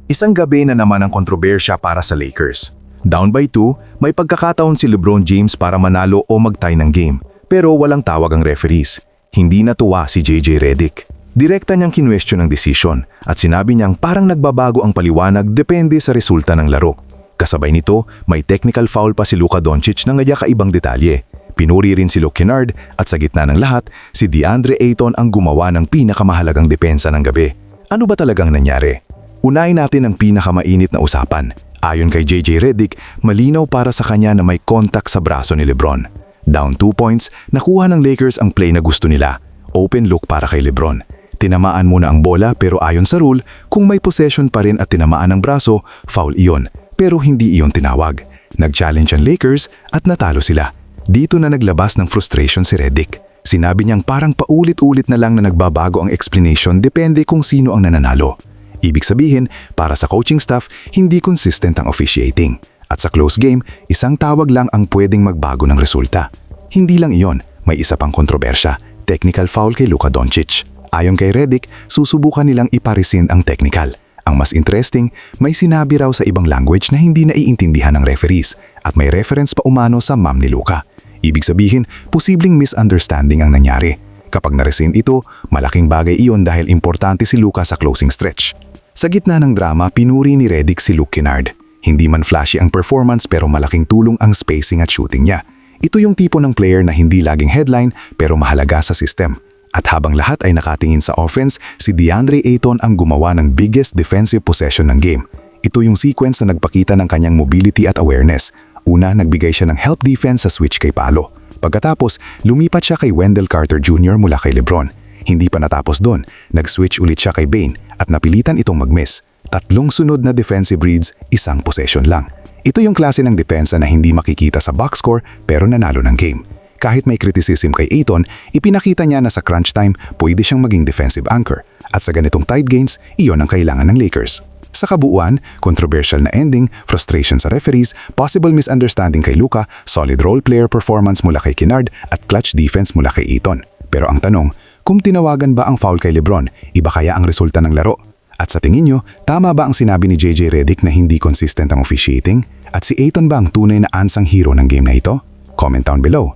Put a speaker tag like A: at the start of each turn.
A: Isang gabi na naman ang kontrobersya para sa Lakers. Down by 2, may pagkakataon si LeBron James para manalo o mag-tie ng game. Pero walang tawag ang referees. Hindi natuwa si JJ Redick. Direkta niyang kinwestiyon ang desisyon at sinabi niyang parang nagbabago ang paliwanag depende sa resulta ng laro. Kasabay nito, may technical foul pa si Luka Doncic na ngayakaibang detalye. Pinuri rin si Luke Kennard at sa gitna ng lahat, si DeAndre Ayton ang gumawa ng pinakamahalagang depensa ng gabi. Ano ba talagang nangyari? Unahin natin ang pinakamainit na usapan. Ayon kay JJ Redick, malinaw para sa kanya na may contact sa braso ni LeBron. Down 2 points, nakuha ng Lakers ang play na gusto nila. Open look para kay LeBron. Tinamaan muna ang bola pero ayon sa rule, kung may possession pa rin at tinamaan ang braso, foul iyon. Pero hindi iyon tinawag. Nag-challenge ang Lakers at natalo sila. Dito na naglabas ng frustration si Redick. Sinabi niyang parang paulit-ulit na lang na nagbabago ang explanation depende kung sino ang nananalo. Ibig sabihin, para sa coaching staff, hindi consistent ang officiating. At sa close game, isang tawag lang ang pwedeng magbago ng resulta. Hindi lang iyon, may isa pang kontrobersya, technical foul kay Luka Doncic. Ayon kay Redick, susubukan nilang iparisin ang technical. Ang mas interesting, may sinabi raw sa ibang language na hindi naiintindihan ng referees at may reference pa umano sa mom ni Luka. Ibig sabihin, posibleng misunderstanding ang nangyari. Kapag na-rescind ito, malaking bagay iyon dahil importante si Luka sa closing stretch. Sa gitna ng drama, pinuri ni Redick si Luke Kennard. Hindi man flashy ang performance pero malaking tulong ang spacing at shooting niya. Ito yung tipo ng player na hindi laging headline pero mahalaga sa system. At habang lahat ay nakatingin sa offense, si DeAndre Ayton ang gumawa ng biggest defensive possession ng game. Ito yung sequence na nagpakita ng kanyang mobility at awareness. Una, nagbigay siya ng help defense sa switch kay Paolo. Pagkatapos, lumipat siya kay Wendell Carter Jr. mula kay LeBron. Hindi pa natapos doon, nag-switch ulit siya kay Bane at napilitan itong mag-miss. 3 sunod na defensive reads, 1 possession lang. Ito yung klase ng depensa na hindi makikita sa box score pero nanalo ng game. Kahit may criticism kay Ayton, ipinakita niya na sa crunch time, pwede siyang maging defensive anchor. At sa ganitong tight games, iyon ang kailangan ng Lakers. Sa kabuuan, controversial na ending, frustration sa referees, possible misunderstanding kay Luka, solid role player performance mula kay Kennard at clutch defense mula kay Ayton. Pero ang tanong, kung tinawagan ba ang foul kay LeBron, iba kaya ang resulta ng laro? At sa tingin nyo, tama ba ang sinabi ni JJ Redick na hindi consistent ang officiating? At si Ayton ba ang tunay na unsung hero ng game na ito? Comment down below.